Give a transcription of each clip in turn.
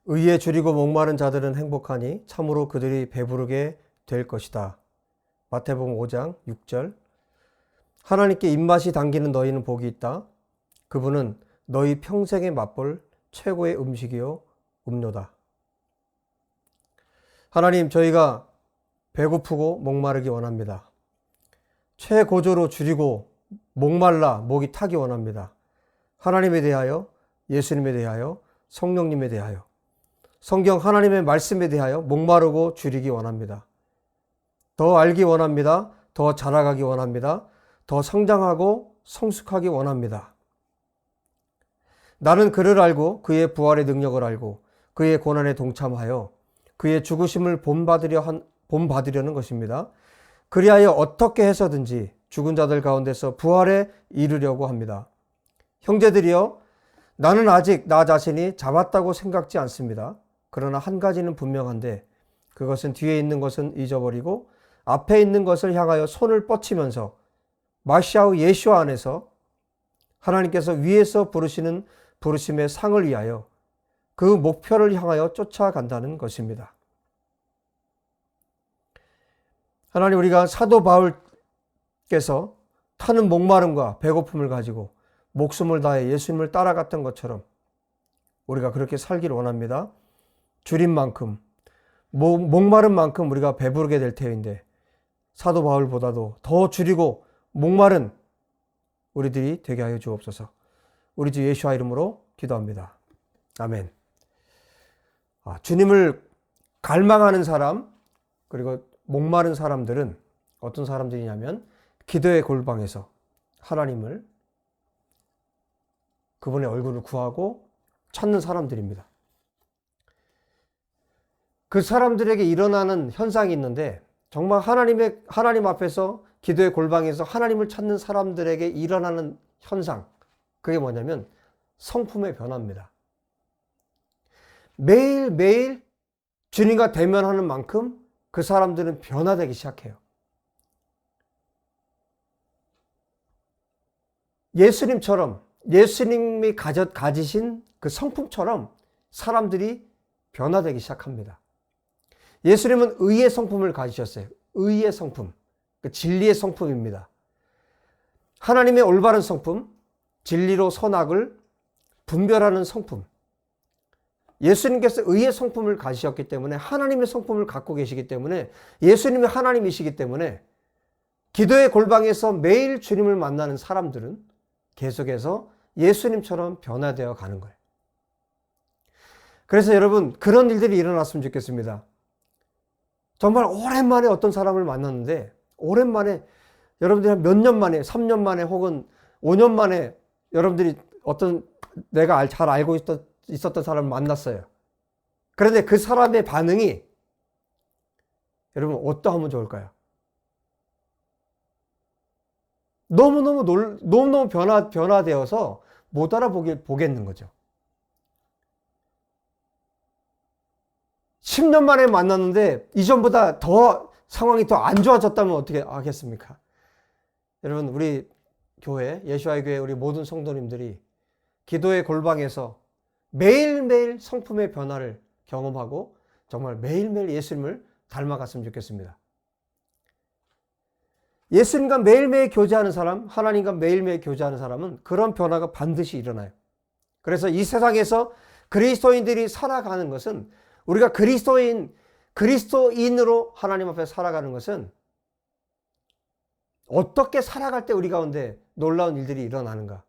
의에 줄이고 목마른 자들은 행복하니 참으로 그들이 배부르게 될 것이다. 마태복음 5장 6절. 하나님께 입맛이 당기는 너희는 복이 있다. 그분은 너희 평생에 맛볼 최고의 음식이요 음료다. 하나님, 저희가 배고프고 목마르기 원합니다. 최고조로 줄이고 목말라 목이 타기 원합니다. 하나님에 대하여, 예수님에 대하여, 성령님에 대하여, 성경 하나님의 말씀에 대하여 목마르고 줄이기 원합니다. 더 알기 원합니다. 더 자라가기 원합니다. 더 성장하고 성숙하기 원합니다. 나는 그를 알고 그의 부활의 능력을 알고 그의 고난에 동참하여 그의 죽으심을 본받으려는 것입니다. 그리하여 어떻게 해서든지 죽은 자들 가운데서 부활에 이르려고 합니다. 형제들이여, 나는 아직 나 자신이 잡았다고 생각지 않습니다. 그러나 한 가지는 분명한데 그것은 뒤에 있는 것은 잊어버리고 앞에 있는 것을 향하여 손을 뻗치면서 마시아우 예수와 안에서 하나님께서 위에서 부르시는 부르심의 상을 위하여 그 목표를 향하여 쫓아간다는 것입니다. 하나님, 우리가 사도 바울께서 타는 목마름과 배고픔을 가지고 목숨을 다해 예수님을 따라갔던 것처럼 우리가 그렇게 살기를 원합니다. 줄인 만큼, 목마른 만큼 우리가 배부르게 될 터인데 사도 바울보다도 더 줄이고 목마른 우리들이 되게 하여 주옵소서. 우리 주 예수와 이름으로 기도합니다. 아멘. 주님을 갈망하는 사람, 그리고 목마른 사람들은 어떤 사람들이냐면 기도의 골방에서 하나님을, 그분의 얼굴을 구하고 찾는 사람들입니다. 그 사람들에게 일어나는 현상이 있는데 정말 하나님 앞에서 기도의 골방에서 하나님을 찾는 사람들에게 일어나는 현상, 그게 뭐냐면 성품의 변화입니다. 매일매일 주님과 대면하는 만큼 그 사람들은 변화되기 시작해요. 예수님처럼, 예수님이 가지신 그 성품처럼 사람들이 변화되기 시작합니다. 예수님은 의의 성품을 가지셨어요. 의의 성품, 진리의 성품입니다. 하나님의 올바른 성품, 진리로 선악을 분별하는 성품. 예수님께서 의의 성품을 가지셨기 때문에, 하나님의 성품을 갖고 계시기 때문에, 예수님이 하나님이시기 때문에 기도의 골방에서 매일 주님을 만나는 사람들은 계속해서 예수님처럼 변화되어 가는 거예요. 그래서 여러분, 그런 일들이 일어났으면 좋겠습니다. 정말 오랜만에 어떤 사람을 만났는데, 오랜만에, 여러분들이 몇 년 만에, 3년 만에 혹은 5년 만에 여러분들이 어떤 내가 잘 알고 있었던 사람을 만났어요. 그런데 그 사람의 반응이 여러분 어떠하면 좋을까요? 너무너무 변화되어서 못 알아보겠는 거죠. 10년 만에 만났는데 이전보다 상황이 더 안 좋아졌다면 어떻게 하겠습니까? 여러분, 우리 교회, 예수와의 교회 우리 모든 성도님들이 기도의 골방에서 매일매일 성품의 변화를 경험하고 정말 매일매일 예수님을 닮아갔으면 좋겠습니다. 예수님과 매일매일 교제하는 사람, 하나님과 매일매일 교제하는 사람은 그런 변화가 반드시 일어나요. 그래서 이 세상에서 그리스도인들이 살아가는 것은, 우리가 그리스도인으로 하나님 앞에 살아가는 것은 어떻게 살아갈 때 우리 가운데 놀라운 일들이 일어나는가?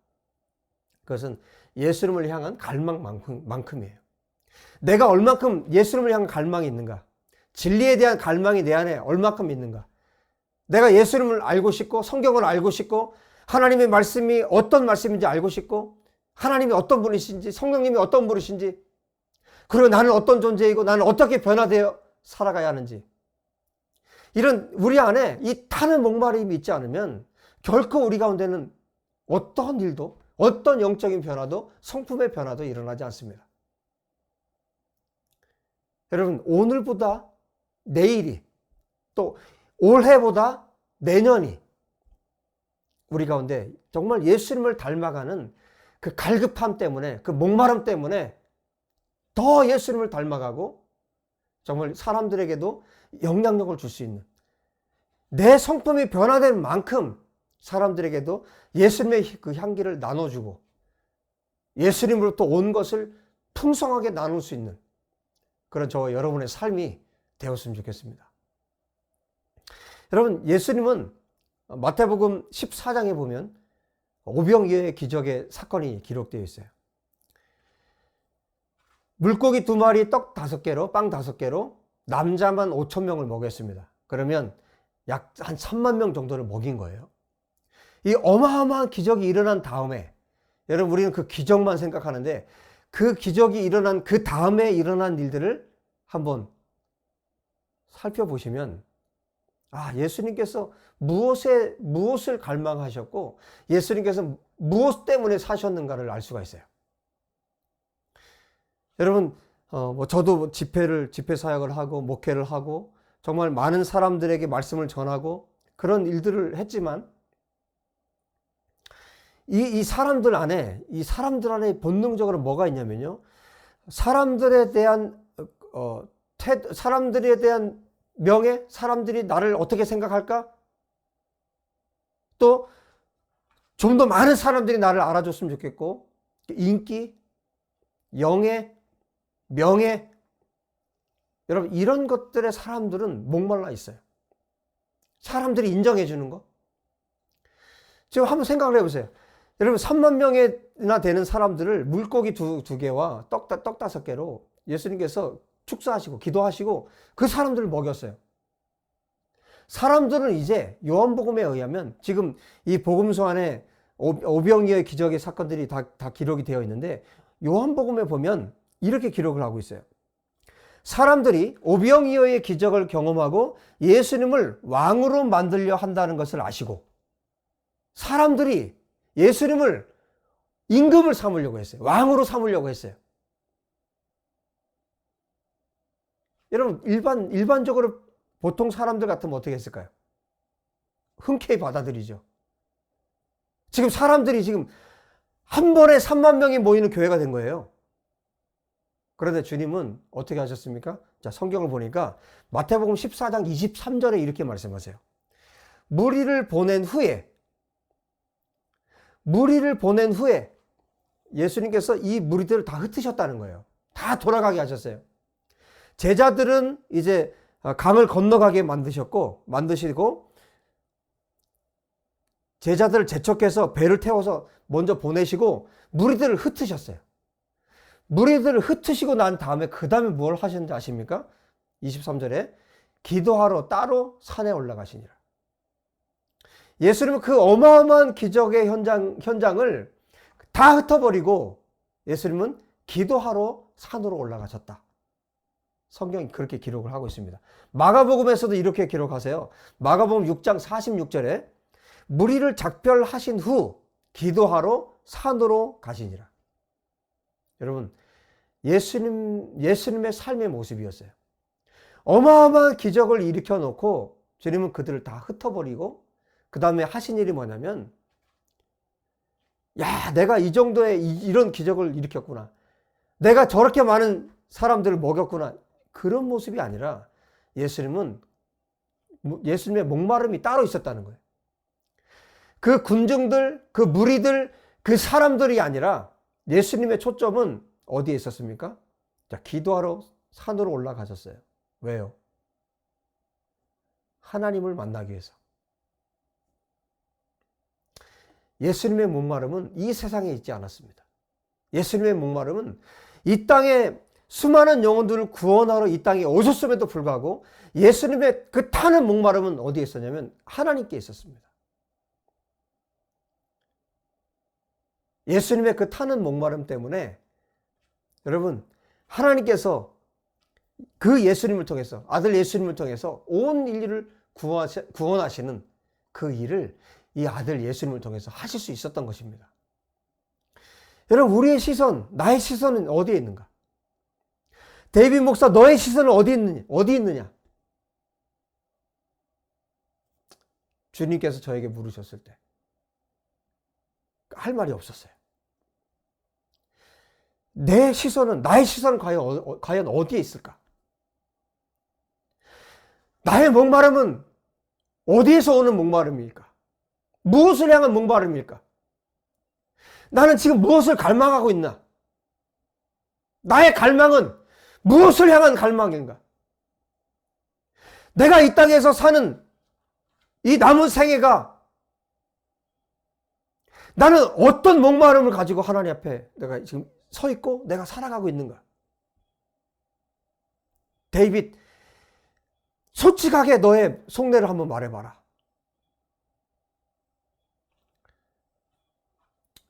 그것은 예수님을 향한 갈망만큼이에요. 내가 얼만큼 예수님을 향한 갈망이 있는가? 진리에 대한 갈망이 내 안에 얼만큼 있는가? 내가 예수님을 알고 싶고 성경을 알고 싶고 하나님의 말씀이 어떤 말씀인지 알고 싶고 하나님이 어떤 분이신지, 성령님이 어떤 분이신지, 그리고 나는 어떤 존재이고 나는 어떻게 변화되어 살아가야 하는지, 이런 우리 안에 이 타는 목마름이 있지 않으면 결코 우리 가운데는 어떤 일도, 어떤 영적인 변화도, 성품의 변화도 일어나지 않습니다. 여러분, 오늘보다 내일이, 또 올해보다 내년이 우리 가운데 정말 예수님을 닮아가는 그 갈급함 때문에, 그 목마름 때문에 더 예수님을 닮아가고 정말 사람들에게도 영향력을 줄 수 있는, 내 성품이 변화된 만큼 사람들에게도 예수님의 그 향기를 나눠주고 예수님으로부터 온 것을 풍성하게 나눌 수 있는 그런 저와 여러분의 삶이 되었으면 좋겠습니다. 여러분, 예수님은 마태복음 14장에 보면 오병이어의 기적의 사건이 기록되어 있어요. 물고기 2마리, 떡 5개로, 빵 5개로 남자만 5,000명을 먹였습니다. 그러면 약 한 3만 명 정도를 먹인 거예요. 이 어마어마한 기적이 일어난 다음에, 여러분, 우리는 그 기적만 생각하는데 그 기적이 일어난 그 다음에 일어난 일들을 한번 살펴보시면, 예수님께서 무엇을 갈망하셨고 예수님께서 무엇 때문에 사셨는가를 알 수가 있어요. 여러분, 저도 집회 사역을 하고 목회를 하고 정말 많은 사람들에게 말씀을 전하고 그런 일들을 했지만 이 사람들 안에 본능적으로 뭐가 있냐면요, 사람들에 대한 명예, 사람들이 나를 어떻게 생각할까? 또 좀 더 많은 사람들이 나를 알아줬으면 좋겠고, 인기, 영예, 명예, 여러분, 이런 것들에 사람들은 목말라 있어요. 사람들이 인정해 주는 거. 지금 한번 생각을 해보세요. 여러분, 3만 명이나 되는 사람들을 물고기 두 개와 떡 5개로 예수님께서 축사하시고 기도하시고 그 사람들을 먹였어요. 사람들은 이제 요한복음에 의하면 지금 이 복음서 안에 오병이어의 기적의 사건들이 다 기록이 되어 있는데, 요한복음에 보면 이렇게 기록을 하고 있어요. 사람들이 오병이어의 기적을 경험하고 예수님을 왕으로 만들려 한다는 것을 아시고 사람들이 예수님을 임금을 삼으려고 했어요. 왕으로 삼으려고 했어요. 여러분, 일반적으로 보통 사람들 같으면 어떻게 했을까요? 흔쾌히 받아들이죠. 지금 사람들이 지금 한 번에 3만 명이 모이는 교회가 된 거예요. 그런데 주님은 어떻게 하셨습니까? 자, 성경을 보니까 마태복음 14장 23절에 이렇게 말씀하세요. 무리를 보낸 후에 예수님께서 이 무리들을 다 흩으셨다는 거예요. 다 돌아가게 하셨어요. 제자들은 이제 강을 건너가게 만드시고 제자들을 재촉해서 배를 태워서 먼저 보내시고 무리들을 흩으셨어요. 무리들을 흩으시고 난 다음에 그 다음에 뭘 하셨는지 아십니까? 23절에 기도하러 따로 산에 올라가시니라. 예수님은 그 어마어마한 기적의 현장을 다 흩어버리고 예수님은 기도하러 산으로 올라가셨다. 성경이 그렇게 기록을 하고 있습니다. 마가복음에서도 이렇게 기록하세요. 마가복음 6장 46절에 무리를 작별하신 후 기도하러 산으로 가시니라. 여러분, 예수님의 삶의 모습이었어요. 어마어마한 기적을 일으켜 놓고 주님은 그들을 다 흩어버리고 그 다음에 하신 일이 뭐냐면, 내가 이 정도의 이런 기적을 일으켰구나, 내가 저렇게 많은 사람들을 먹였구나, 그런 모습이 아니라 예수님의 목마름이 따로 있었다는 거예요. 그 군중들, 그 무리들, 그 사람들이 아니라 예수님의 초점은 어디에 있었습니까? 자, 기도하러 산으로 올라가셨어요. 왜요? 하나님을 만나기 위해서. 예수님의 목마름은 이 세상에 있지 않았습니다. 예수님의 목마름은 이 땅에 수많은 영혼들을 구원하러 이 땅에 오셨음에도 불구하고 예수님의 그 타는 목마름은 어디에 있었냐면 하나님께 있었습니다. 예수님의 그 타는 목마름 때문에 여러분, 하나님께서 그 예수님을 통해서, 아들 예수님을 통해서 온 인류를 구원하시는 그 일을 이 아들 예수님을 통해서 하실 수 있었던 것입니다. 여러분, 우리의 시선, 나의 시선은 어디에 있는가? 데이빗 목사, 너의 시선은 어디 있느냐? 주님께서 저에게 물으셨을 때 할 말이 없었어요. 나의 시선은 과연 어디에 있을까? 나의 목마름은 어디에서 오는 목마름일까? 무엇을 향한 목마름일까? 나는 지금 무엇을 갈망하고 있나? 나의 갈망은 무엇을 향한 갈망인가? 내가 이 땅에서 사는 이 남은 생애가 나는 어떤 목마름을 가지고 하나님 앞에 내가 지금 서 있고 내가 살아가고 있는가? 데이빗, 솔직하게 너의 속내를 한번 말해봐라.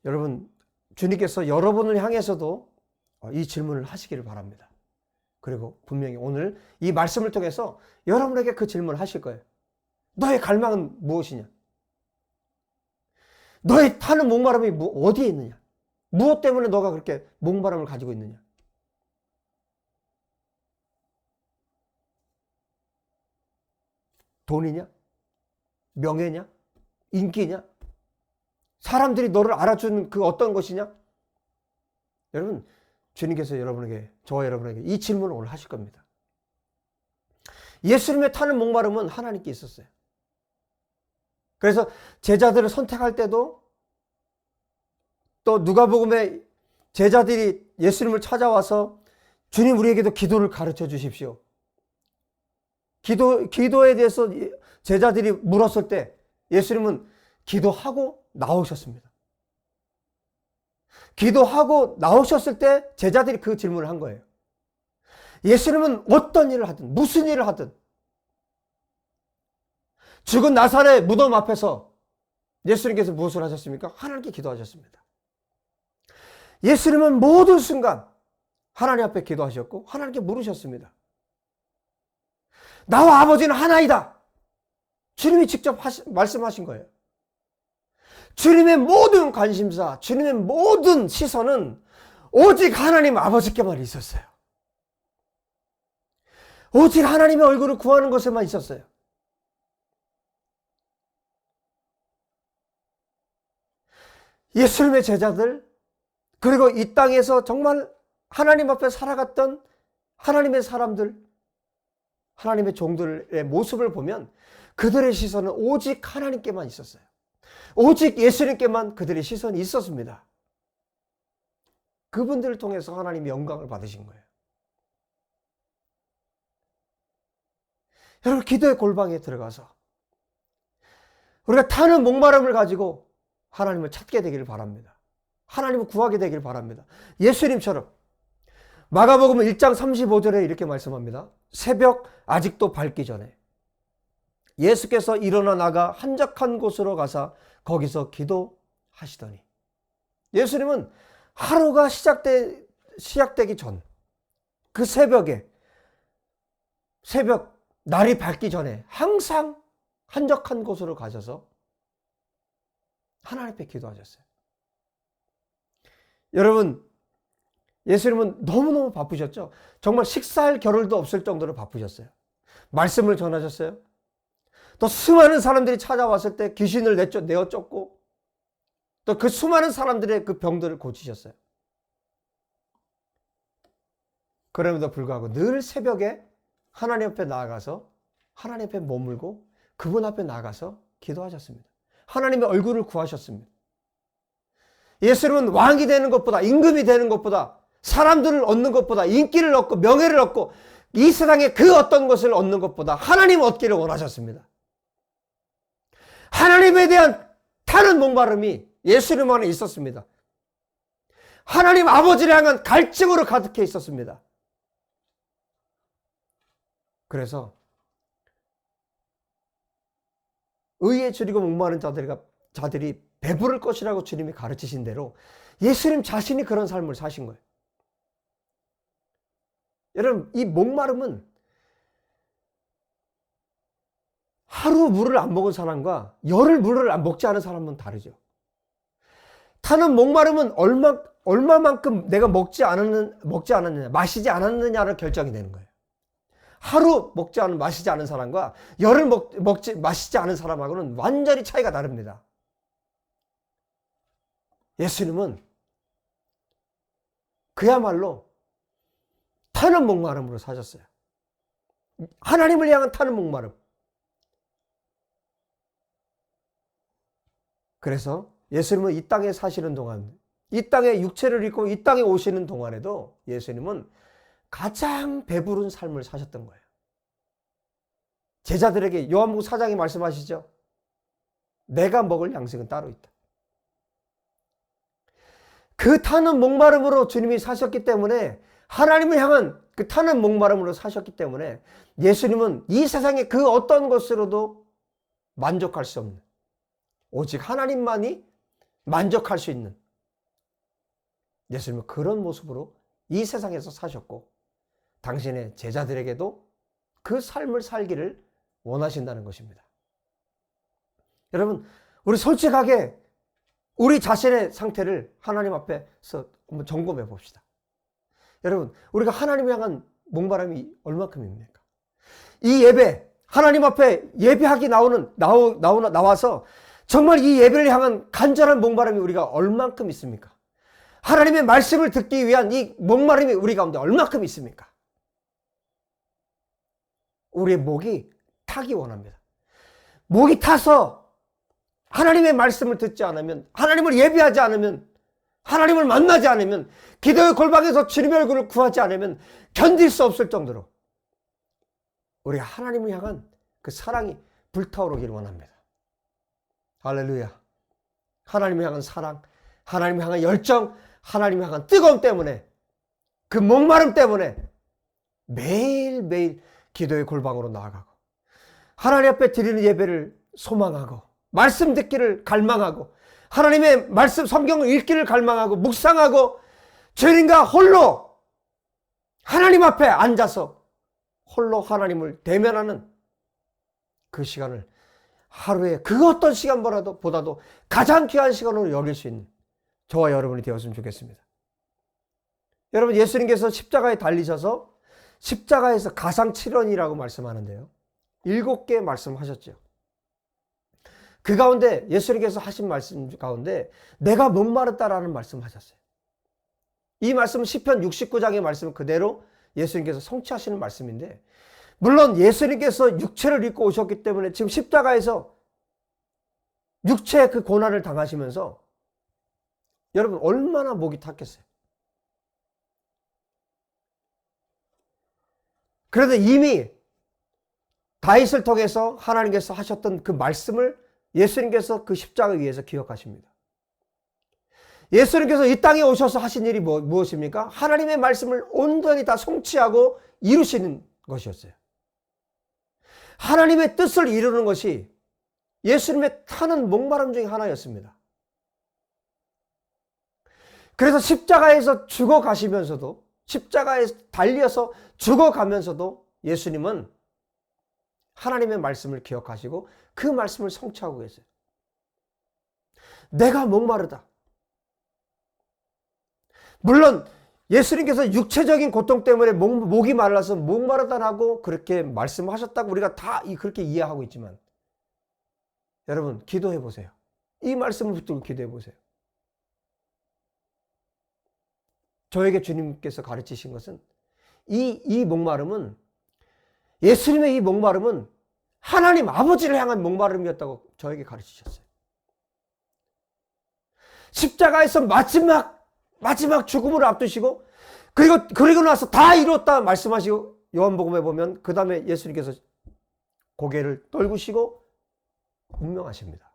여러분, 주님께서 여러분을 향해서도 이 질문을 하시기를 바랍니다. 그리고 분명히 오늘 이 말씀을 통해서 여러분에게 그 질문을 하실 거예요. 너의 갈망은 무엇이냐? 너의 타는 목마름이 어디에 있느냐? 무엇 때문에 너가 그렇게 목마름을 가지고 있느냐? 돈이냐? 명예냐? 인기냐? 사람들이 너를 알아주는 그 어떤 것이냐? 여러분, 주님께서 저와 여러분에게 이 질문을 오늘 하실 겁니다. 예수님의 타는 목마름은 하나님께 있었어요. 그래서 제자들을 선택할 때도 또 누가복음에 제자들이 예수님을 찾아와서 주님 우리에게도 기도를 가르쳐 주십시오. 기도에 대해서 제자들이 물었을 때 예수님은 기도하고 나오셨습니다. 기도하고 나오셨을 때 제자들이 그 질문을 한 거예요. 예수님은 어떤 일을 하든 무슨 일을 하든 죽은 나사렛 무덤 앞에서 예수님께서 무엇을 하셨습니까? 하나님께 기도하셨습니다. 예수님은 모든 순간 하나님 앞에 기도하셨고 하나님께 물으셨습니다. 나와 아버지는 하나이다. 주님이 직접 말씀하신 거예요. 주님의 모든 관심사, 주님의 모든 시선은 오직 하나님 아버지께만 있었어요. 오직 하나님의 얼굴을 구하는 것에만 있었어요. 예수님의 제자들, 그리고 이 땅에서 정말 하나님 앞에 살아갔던 하나님의 사람들, 하나님의 종들의 모습을 보면 그들의 시선은 오직 하나님께만 있었어요. 오직 예수님께만 그들의 시선이 있었습니다. 그분들을 통해서 하나님이 영광을 받으신 거예요. 여러분, 기도의 골방에 들어가서 우리가 타는 목마름을 가지고 하나님을 찾게 되기를 바랍니다. 하나님을 구하게 되기를 바랍니다. 예수님처럼 마가복음 1장 35절에 이렇게 말씀합니다. 새벽 아직도 밝기 전에 예수께서 일어나 나가 한적한 곳으로 가사 거기서 기도하시더니, 예수님은 하루가 시작되기 전 그 새벽 날이 밝기 전에 항상 한적한 곳으로 가셔서 하나님 앞에 기도하셨어요. 여러분, 예수님은 너무너무 바쁘셨죠. 정말 식사할 겨를도 없을 정도로 바쁘셨어요. 말씀을 전하셨어요. 또 수많은 사람들이 찾아왔을 때 귀신을 내어 쫓고 또 그 수많은 사람들의 그 병들을 고치셨어요. 그럼에도 불구하고 늘 새벽에 하나님 앞에 나아가서 하나님 앞에 머물고 그분 앞에 나아가서 기도하셨습니다. 하나님의 얼굴을 구하셨습니다. 예수님은 왕이 되는 것보다, 임금이 되는 것보다, 사람들을 얻는 것보다, 인기를 얻고 명예를 얻고 이 세상에 그 어떤 것을 얻는 것보다 하나님 얻기를 원하셨습니다. 하나님에 대한 타는 목마름이 예수님 안에 있었습니다. 하나님 아버지를 향한 갈증으로 가득해 있었습니다. 그래서 의에 줄이고 목마른 자들이 배부를 것이라고 주님이 가르치신 대로 예수님 자신이 그런 삶을 사신 거예요. 여러분, 이 목마름은 하루 물을 안 먹은 사람과 열흘 물을 안 먹지 않은 사람은 다르죠. 타는 목마름은 얼마만큼 내가 먹지 않았느냐, 마시지 않았느냐를 결정이 되는 거예요. 하루 마시지 않은 사람과 열흘 마시지 않은 사람하고는 완전히 차이가 다릅니다. 예수님은 그야말로 타는 목마름으로 사셨어요. 하나님을 향한 타는 목마름. 그래서 예수님은 이 땅에 사시는 동안, 이 땅에 육체를 입고 이 땅에 오시는 동안에도 예수님은 가장 배부른 삶을 사셨던 거예요. 제자들에게 요한복음 4장에 말씀하시죠. 내가 먹을 양식은 따로 있다. 그 타는 목마름으로 주님이 사셨기 때문에, 하나님을 향한 그 타는 목마름으로 사셨기 때문에 예수님은 이 세상의 그 어떤 것으로도 만족할 수 없는, 오직 하나님만이 만족할 수 있는, 예수님은 그런 모습으로 이 세상에서 사셨고 당신의 제자들에게도 그 삶을 살기를 원하신다는 것입니다. 여러분, 우리 솔직하게 우리 자신의 상태를 하나님 앞에서 한번 점검해 봅시다. 여러분, 우리가 하나님을 향한 목마름이 얼마큼입니까? 이 예배, 하나님 앞에 예배하기 나와서 정말 이 예배를 향한 간절한 목마름이 우리가 얼만큼 있습니까? 하나님의 말씀을 듣기 위한 이 목마름이 우리 가운데 얼만큼 있습니까? 우리의 목이 타기 원합니다. 목이 타서 하나님의 말씀을 듣지 않으면, 하나님을 예배하지 않으면, 하나님을 만나지 않으면, 기도의 골방에서 주님의 얼굴을 구하지 않으면 견딜 수 없을 정도로 우리가 하나님을 향한 그 사랑이 불타오르기를 원합니다. 할렐루야. 하나님을 향한 사랑, 하나님을 향한 열정, 하나님을 향한 뜨거움 때문에, 그 목마름 때문에 매일매일 기도의 골방으로 나아가고 하나님 앞에 드리는 예배를 소망하고 말씀 듣기를 갈망하고 하나님의 말씀 성경을 읽기를 갈망하고 묵상하고 주님과 홀로 하나님 앞에 앉아서 홀로 하나님을 대면하는 그 시간을 하루에 그 어떤 시간보다도 가장 귀한 시간으로 여길 수 있는 저와 여러분이 되었으면 좋겠습니다. 여러분, 예수님께서 십자가에 달리셔서 십자가에서 가상칠언이라고 말씀하는데요, 7개 말씀하셨죠. 그 가운데 예수님께서 하신 말씀 가운데 내가 목마르다라는 말씀하셨어요. 이 말씀은 시편 69장의 말씀 그대로 예수님께서 성취하시는 말씀인데, 물론 예수님께서 육체를 입고 오셨기 때문에 지금 십자가에서 육체의 그 고난을 당하시면서 여러분 얼마나 목이 탔겠어요. 그래도 이미 다윗을 통해서 하나님께서 하셨던 그 말씀을 예수님께서 그 십자가 위에서 기억하십니다. 예수님께서 이 땅에 오셔서 하신 일이 무엇입니까? 하나님의 말씀을 온전히 다 성취하고 이루시는 것이었어요. 하나님의 뜻을 이루는 것이 예수님의 타는 목마름 중에 하나였습니다. 그래서 십자가에서 죽어가시면서도, 십자가에서 달려서 죽어가면서도 예수님은 하나님의 말씀을 기억하시고 그 말씀을 성취하고 계세요. 내가 목마르다. 물론 예수님께서 육체적인 고통 때문에 목이 말라서 목마르다라고 그렇게 말씀하셨다고 우리가 다 그렇게 이해하고 있지만, 여러분 기도해 보세요. 이 말씀을 붙들고 기도해 보세요. 저에게 주님께서 가르치신 것은 이 목마름은, 예수님의 이 목마름은 하나님 아버지를 향한 목마름이었다고 저에게 가르치셨어요. 십자가에서 마지막 죽음을 앞두시고 그리고 나서 다 이뤘다 말씀하시고, 요한복음에 보면 그 다음에 예수님께서 고개를 떨구시고 운명하십니다.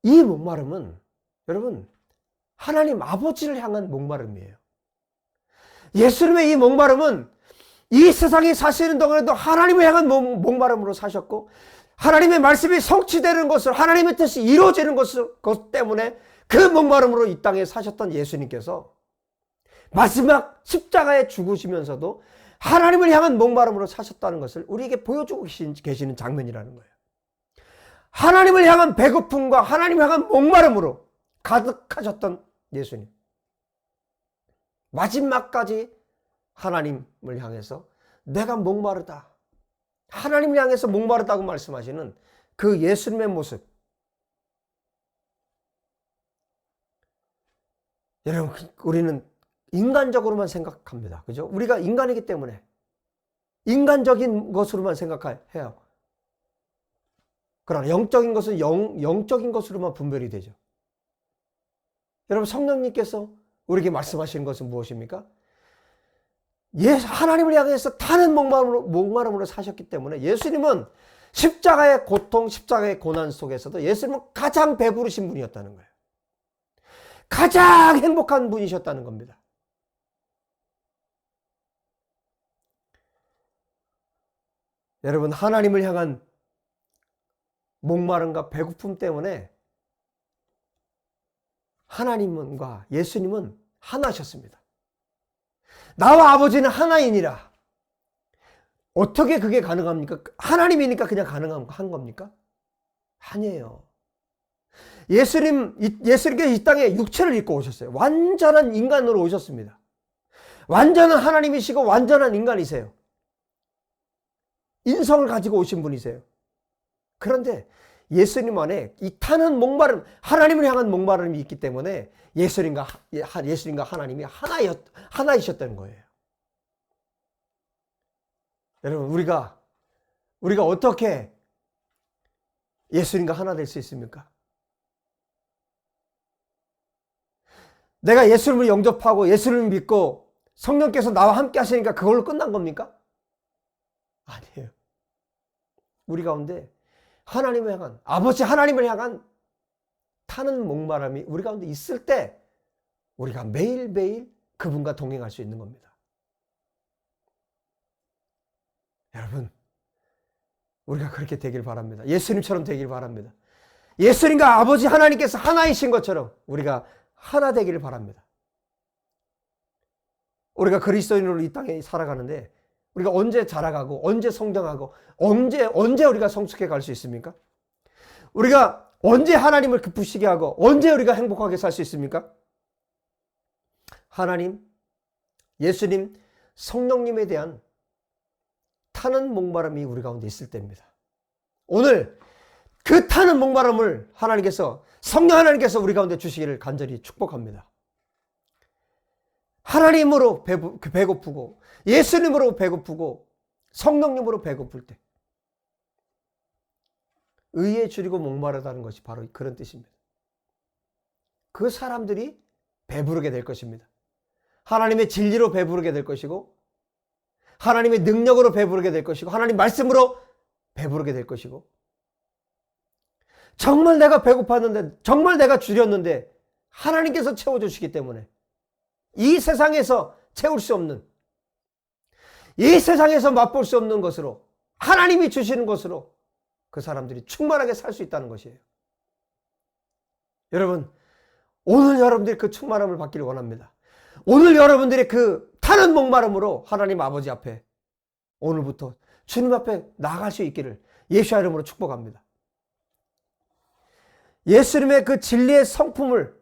이 목마름은 여러분 하나님 아버지를 향한 목마름이에요. 예수님의 이 목마름은 이 세상에 사시는 동안에도 하나님을 향한 목마름으로 사셨고, 하나님의 말씀이 성취되는 것을, 하나님의 뜻이 이루어지는 것 때문에 그 목마름으로 이 땅에 사셨던 예수님께서 마지막 십자가에 죽으시면서도 하나님을 향한 목마름으로 사셨다는 것을 우리에게 보여주고 계시는 장면이라는 거예요. 하나님을 향한 배고픔과 하나님을 향한 목마름으로 가득하셨던 예수님, 마지막까지 하나님을 향해서 내가 목마르다, 하나님을 향해서 목마르다고 말씀하시는 그 예수님의 모습, 여러분, 우리는 인간적으로만 생각합니다. 그죠? 우리가 인간이기 때문에 인간적인 것으로만 생각해요. 그러나 영적인 것은 영적인 것으로만 분별이 되죠. 여러분, 성령님께서 우리에게 말씀하시는 것은 무엇입니까? 하나님을 향해서 타는 목마름으로 사셨기 때문에 예수님은 십자가의 고통, 십자가의 고난 속에서도 예수님은 가장 배부르신 분이었다는 거예요. 가장 행복한 분이셨다는 겁니다. 여러분, 하나님을 향한 목마름과 배고픔 때문에 하나님과 예수님은 하나셨습니다. 나와 아버지는 하나이니라. 어떻게 그게 가능합니까? 하나님이니까 그냥 가능한 겁니까? 아니에요. 예수님께서 이 땅에 육체를 입고 오셨어요. 완전한 인간으로 오셨습니다. 완전한 하나님이시고 완전한 인간이세요. 인성을 가지고 오신 분이세요. 그런데 예수님 안에 이 타는 목마름, 하나님을 향한 목마름이 있기 때문에 예수님과 하나님이 하나이셨다는 거예요. 여러분, 우리가 어떻게 예수님과 하나 될 수 있습니까? 내가 예수님을 영접하고 예수님을 믿고 성령께서 나와 함께 하시니까 그걸로 끝난 겁니까? 아니에요. 우리 가운데 하나님을 향한, 아버지 하나님을 향한 타는 목마름이 우리 가운데 있을 때 우리가 매일매일 그분과 동행할 수 있는 겁니다. 여러분, 우리가 그렇게 되길 바랍니다. 예수님처럼 되길 바랍니다. 예수님과 아버지 하나님께서 하나이신 것처럼 우리가 하나 되기를 바랍니다. 우리가 그리스도인으로 이 땅에 살아가는데 우리가 언제 자라가고 언제 성장하고 언제 우리가 성숙해 갈 수 있습니까? 우리가 언제 하나님을 기쁘시게 하고 언제 우리가 행복하게 살 수 있습니까? 하나님, 예수님, 성령님에 대한 타는 목마름이 우리 가운데 있을 때입니다. 오늘 그 타는 목마름을 성령 하나님께서 우리 가운데 주시기를 간절히 축복합니다. 하나님으로 배고프고 예수님으로 배고프고 성령님으로 배고플 때 의에 줄이고 목마르다는 것이 바로 그런 뜻입니다. 그 사람들이 배부르게 될 것입니다. 하나님의 진리로 배부르게 될 것이고 하나님의 능력으로 배부르게 될 것이고 하나님 말씀으로 배부르게 될 것이고 정말 내가 배고팠는데 정말 내가 줄였는데 하나님께서 채워주시기 때문에 이 세상에서 채울 수 없는 이 세상에서 맛볼 수 없는 것으로 하나님이 주시는 것으로 그 사람들이 충만하게 살 수 있다는 것이에요. 여러분, 오늘 여러분들이 그 충만함을 받기를 원합니다. 오늘 여러분들의 그 타는 목마름으로 하나님 아버지 앞에 오늘부터 주님 앞에 나아갈 수 있기를 예수의 이름으로 축복합니다. 예수님의 그 진리의 성품을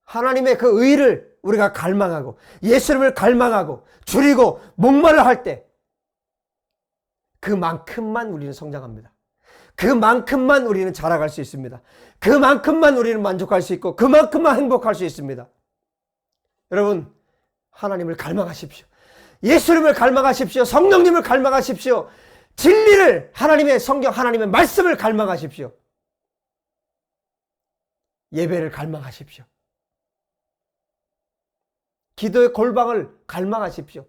하나님의 그 의를 우리가 갈망하고 예수님을 갈망하고 줄이고 목마를 할 때 그만큼만 우리는 성장합니다. 그만큼만 우리는 자라갈 수 있습니다. 그만큼만 우리는 만족할 수 있고 그만큼만 행복할 수 있습니다. 여러분, 하나님을 갈망하십시오. 예수님을 갈망하십시오. 성령님을 갈망하십시오. 진리를 하나님의 성경 하나님의 말씀을 갈망하십시오. 예배를 갈망하십시오. 기도의 골방을 갈망하십시오.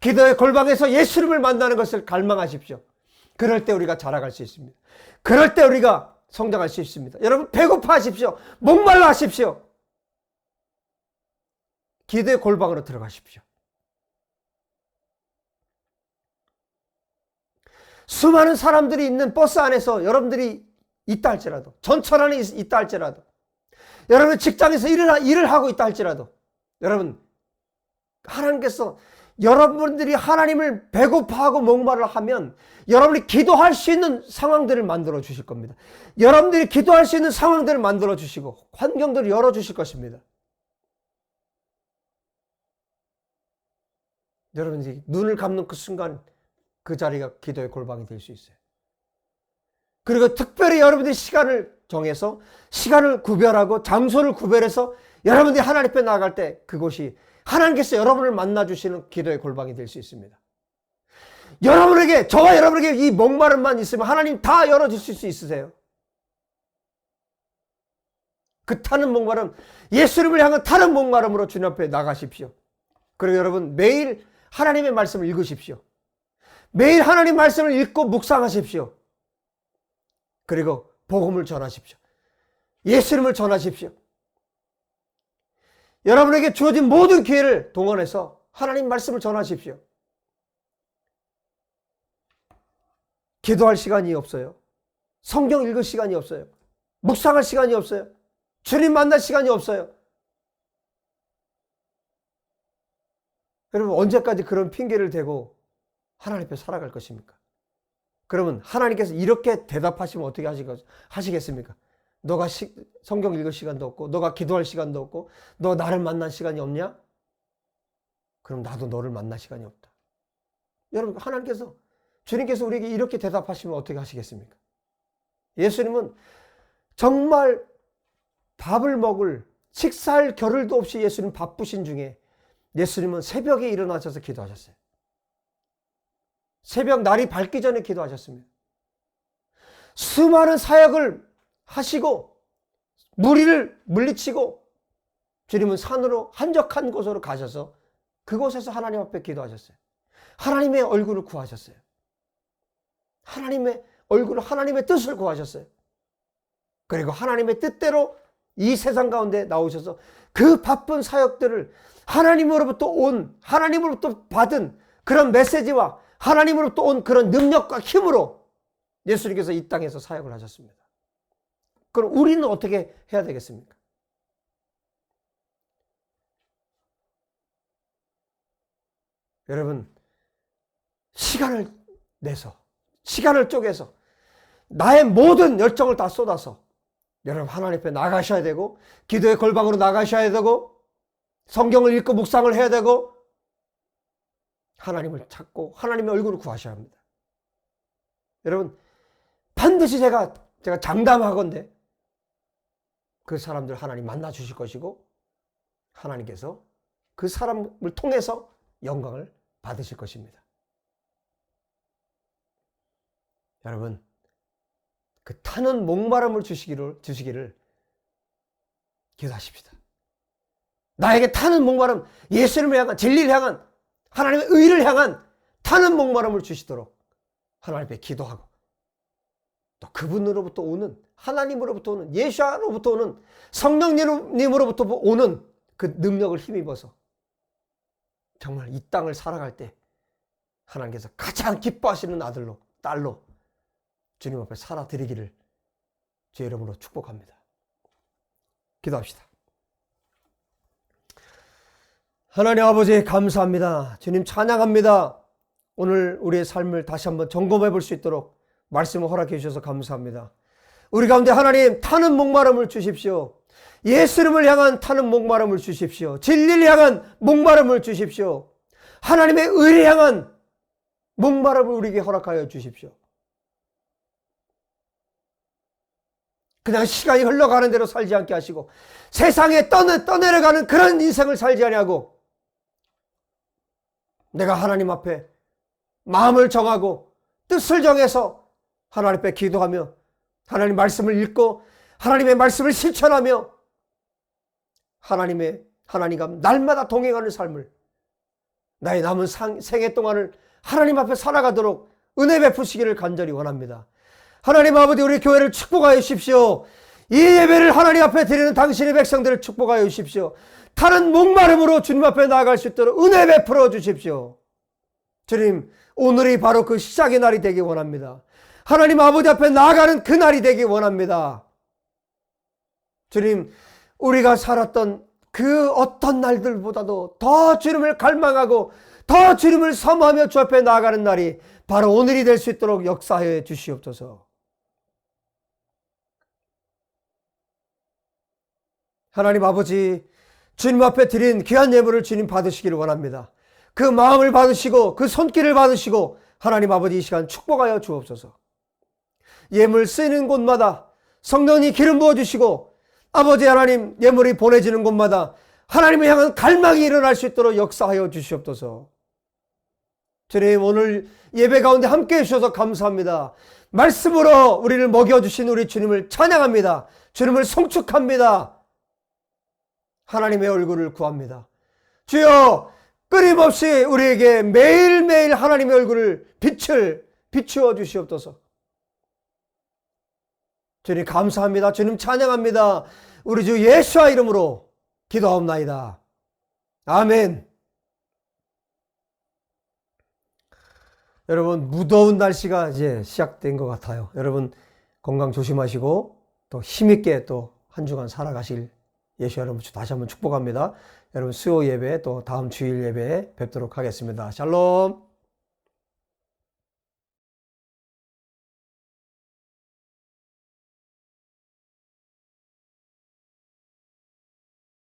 기도의 골방에서 예수님을 만나는 것을 갈망하십시오. 그럴 때 우리가 자라갈 수 있습니다. 그럴 때 우리가 성장할 수 있습니다. 여러분, 배고파하십시오. 목말라 하십시오. 기도의 골방으로 들어가십시오. 수많은 사람들이 있는 버스 안에서 여러분들이 있다 할지라도, 전철 안에 있다 할지라도, 여러분 직장에서 일을 하고 있다 할지라도, 여러분, 하나님께서 여러분들이 하나님을 배고파하고 목마르 하면 여러분이 기도할 수 있는 상황들을 만들어 주실 겁니다. 여러분들이 기도할 수 있는 상황들을 만들어 주시고 환경들을 열어 주실 것입니다. 여러분이 눈을 감는 그 순간 그 자리가 기도의 골방이 될 수 있어요. 그리고 특별히 여러분들이 시간을 정해서 시간을 구별하고 장소를 구별해서 여러분들이 하나님 앞에 나아갈 때 그곳이 하나님께서 여러분을 만나주시는 기도의 골방이 될 수 있습니다. 여러분에게, 저와 여러분에게 이 목마름만 있으면 하나님 다 열어주실 수 있으세요. 그 타는 목마름, 예수님을 향한 타는 목마름으로 주님 앞에 나가십시오. 그리고 여러분 매일 하나님의 말씀을 읽으십시오. 매일 하나님 말씀을 읽고 묵상하십시오. 그리고 복음을 전하십시오. 예수님을 전하십시오. 여러분에게 주어진 모든 기회를 동원해서 하나님 말씀을 전하십시오. 기도할 시간이 없어요. 성경 읽을 시간이 없어요. 묵상할 시간이 없어요. 주님 만날 시간이 없어요. 여러분 언제까지 그런 핑계를 대고 하나님 앞에 살아갈 것입니까? 그러면 하나님께서 이렇게 대답하시면 어떻게 하시겠습니까? 너가 성경 읽을 시간도 없고 너가 기도할 시간도 없고 너 나를 만날 시간이 없냐? 그럼 나도 너를 만날 시간이 없다. 여러분 하나님께서 주님께서 우리에게 이렇게 대답하시면 어떻게 하시겠습니까? 예수님은 정말 밥을 먹을 식사할 겨를도 없이 예수님 바쁘신 중에 예수님은 새벽에 일어나셔서 기도하셨어요. 새벽 날이 밝기 전에 기도하셨습니다. 수많은 사역을 하시고 무리를 물리치고 주님은 산으로 한적한 곳으로 가셔서 그곳에서 하나님 앞에 기도하셨어요. 하나님의 얼굴을 구하셨어요. 하나님의 얼굴을, 하나님의 뜻을 구하셨어요. 그리고 하나님의 뜻대로 이 세상 가운데 나오셔서 그 바쁜 사역들을 하나님으로부터 온, 하나님으로부터 받은 그런 메시지와 하나님으로부터 온 그런 능력과 힘으로 예수님께서 이 땅에서 사역을 하셨습니다. 그럼 우리는 어떻게 해야 되겠습니까? 여러분, 시간을 내서, 시간을 쪼개서 나의 모든 열정을 다 쏟아서 여러분 하나님 앞에 나가셔야 되고 기도의 골방으로 나가셔야 되고 성경을 읽고 묵상을 해야 되고 하나님을 찾고 하나님의 얼굴을 구하셔야 합니다. 여러분 반드시 제가 장담하건대 그 사람들 하나님 만나 주실 것이고 하나님께서 그 사람을 통해서 영광을 받으실 것입니다. 여러분 그 타는 목마름을 주시기를 기도하십시다. 나에게 타는 목마름, 예수님을 향한, 진리를 향한, 하나님의 의를 향한 타는 목마름을 주시도록 하나님께 기도하고 또 그분으로부터 오는, 하나님으로부터 오는, 예수로부터 오는, 성령님으로부터 오는 그 능력을 힘입어서 정말 이 땅을 살아갈 때 하나님께서 가장 기뻐하시는 아들로, 딸로 주님 앞에 살아드리기를 주의 이름으로 축복합니다. 기도합시다. 하나님 아버지 감사합니다. 주님 찬양합니다. 오늘 우리의 삶을 다시 한번 점검해 볼 수 있도록 말씀을 허락해 주셔서 감사합니다. 우리 가운데 하나님 타는 목마름을 주십시오. 예수님을 향한 타는 목마름을 주십시오. 진리를 향한 목마름을 주십시오. 하나님의 의를 향한 목마름을 우리에게 허락하여 주십시오. 그냥 시간이 흘러가는 대로 살지 않게 하시고 세상에 떠내려가는 그런 인생을 살지 아니하고 내가 하나님 앞에 마음을 정하고 뜻을 정해서 하나님 앞에 기도하며 하나님 말씀을 읽고 하나님의 말씀을 실천하며 하나님과 날마다 동행하는 삶을 나의 남은 생애 동안을 하나님 앞에 살아가도록 은혜 베푸시기를 간절히 원합니다. 하나님 아버지 우리 교회를 축복하여 주십시오. 이 예배를 하나님 앞에 드리는 당신의 백성들을 축복하여 주십시오. 타는 목마름으로 주님 앞에 나아갈 수 있도록 은혜 베풀어 주십시오. 주님 오늘이 바로 그 시작의 날이 되기 원합니다. 하나님 아버지 앞에 나아가는 그 날이 되기 원합니다. 주님 우리가 살았던 그 어떤 날들보다도 더 주님을 갈망하고 더 주님을 사모하며 주 앞에 나아가는 날이 바로 오늘이 될 수 있도록 역사해 주시옵소서. 하나님 아버지 주님 앞에 드린 귀한 예물을 주님 받으시기를 원합니다. 그 마음을 받으시고 그 손길을 받으시고 하나님 아버지 이 시간 축복하여 주옵소서. 예물 쓰이는 곳마다 성령이 기름 부어주시고 아버지 하나님, 예물이 보내지는 곳마다 하나님을 향한 갈망이 일어날 수 있도록 역사하여 주시옵소서. 주님, 오늘 예배 가운데 함께 해주셔서 감사합니다. 말씀으로 우리를 먹여주신 우리 주님을 찬양합니다. 주님을 송축합니다. 하나님의 얼굴을 구합니다. 주여, 끊임없이 우리에게 매일매일 하나님의 얼굴을 비추어 주시옵소서. 주님 감사합니다. 주님 찬양합니다. 우리 주 예수와 이름으로 기도하옵나이다. 아멘. 여러분, 무더운 날씨가 이제 시작된 것 같아요. 여러분 건강 조심하시고 또 힘있게 또 한 주간 살아가실 예수 여러분 다시 한번 축복합니다. 여러분 수요 예배 또 다음 주일 예배에 뵙도록 하겠습니다. 샬롬.